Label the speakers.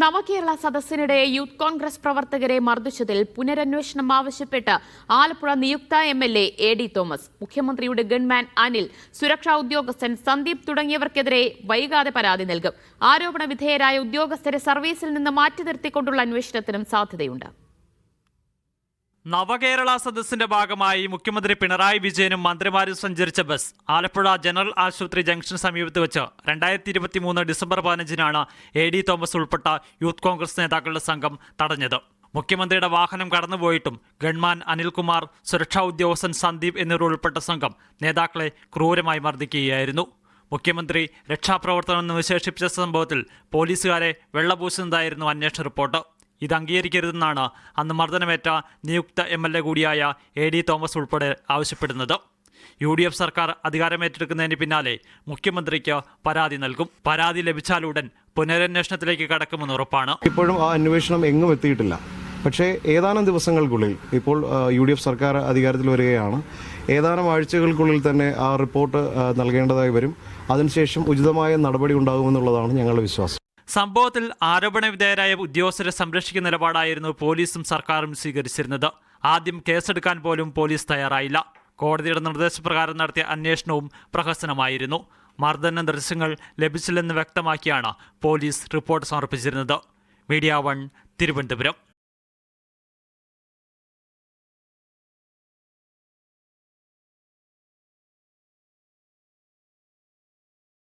Speaker 1: നവകേരള സദസ്സിനിടെ youth Congress പ്രവർത്തകരെ മർദ്ദിച്ചതിൽ പുനരന്വേഷണം ആവശ്യപ്പെട്ട് ആലപ്പുഴ നിയുക്ത എംഎൽഎ എ.ഡി. തോമസ്. മുഖ്യമന്ത്രിയുടെ ഗൺമാൻ അനിൽ, സുരക്ഷാ ഉദ്യോഗസ്ഥൻ സന്ദീപ് തുടങ്ങിയവർക്കെതിരെ വൈകാതെ പരാതി നൽകും. ആരോപണ വിധേയരായ ഉദ്യോഗസ്ഥരെ സർവീസിൽ നിന്ന് മാറ്റി നിർത്തിക്കൊണ്ടുള്ള അന്വേഷണത്തിനും സാധ്യതയുണ്ട്.
Speaker 2: നവകേരള സദസ്സിന്റെ ഭാഗമായി മുഖ്യമന്ത്രി പിണറായി വിജയനും മന്ത്രിമാരും സഞ്ചരിച്ച ബസ് ആലപ്പുഴ ജനറൽ ആശുപത്രി ജംഗ്ഷൻ സമീപത്ത് വെച്ച് 2023 ഡിസംബർ 15-നാണ് എ.ഡി. തോമസ് ഉൾപ്പെട്ട യൂത്ത് കോൺഗ്രസ് നേതാക്കളുടെ സംഘം തടഞ്ഞത്. മുഖ്യമന്ത്രിയുടെ വാഹനം കടന്നുപോയിട്ടും ഗൺമാൻ അനിൽകുമാർ, സുരക്ഷാ ഉദ്യോഗസ്ഥൻ സന്ദീപ് എന്നിവർ ഉൾപ്പെട്ട സംഘം നേതാക്കളെ ക്രൂരമായി മർദ്ദിക്കുകയായിരുന്നു. മുഖ്യമന്ത്രി രക്ഷാപ്രവർത്തനം വിശേഷിപ്പിച്ച സംഭവത്തിൽ പോലീസുകാരെ വെള്ളപൂശുന്നതായിരുന്നു അന്വേഷണ റിപ്പോർട്ട്. ഇത് അംഗീകരിക്കരുതെന്നാണ് അന്ന് മർദ്ദനമേറ്റ നിയുക്ത എംഎൽഎ കൂടിയായ എ.ഡി. തോമസ് ഉൾപ്പെടെ ആവശ്യപ്പെടുന്നത്. UDF സർക്കാർ അധികാരമേറ്റെടുക്കുന്നതിന് പിന്നാലെ മുഖ്യമന്ത്രിക്ക് പരാതി നൽകും. പരാതി ലഭിച്ചാലുടൻ പുനരന്വേഷണത്തിലേക്ക് കടക്കുമെന്ന് ഉറപ്പാണ്.
Speaker 3: ഇപ്പോഴും ആ അന്വേഷണം എങ്ങും എത്തിയിട്ടില്ല. പക്ഷേ ഏതാനും ദിവസങ്ങൾക്കുള്ളിൽ, ഇപ്പോൾ UDF സർക്കാർ അധികാരത്തിൽ വരികയാണ്, ഏതാനും ആഴ്ചകൾക്കുള്ളിൽ തന്നെ ആ റിപ്പോർട്ട് നൽകേണ്ടതായി വരും. അതിനുശേഷം ഉചിതമായ നടപടി ഉണ്ടാകുമെന്നുള്ളതാണ് ഞങ്ങളുടെ വിശ്വാസം.
Speaker 2: സംഭവത്തിൽ ആരോപണ വിധേയരായ ഉദ്യോഗസ്ഥരെ സംരക്ഷിക്കുന്ന നിലപാടായിരുന്നു പോലീസും സർക്കാരും സ്വീകരിച്ചിരുന്നത്. ആദ്യം കേസെടുക്കാൻ പോലും പോലീസ് തയ്യാറായില്ല. കോടതിയുടെ നിർദ്ദേശപ്രകാരം നടത്തിയ അന്വേഷണവും പ്രഹസനമായിരുന്നു. മർദ്ദന ദൃശ്യങ്ങൾ ലഭിച്ചില്ലെന്ന് വ്യക്തമാക്കിയാണ് പോലീസ് റിപ്പോർട്ട് സമർപ്പിച്ചിരുന്നത്. മീഡിയ 1 തിരുവനന്തപുരം.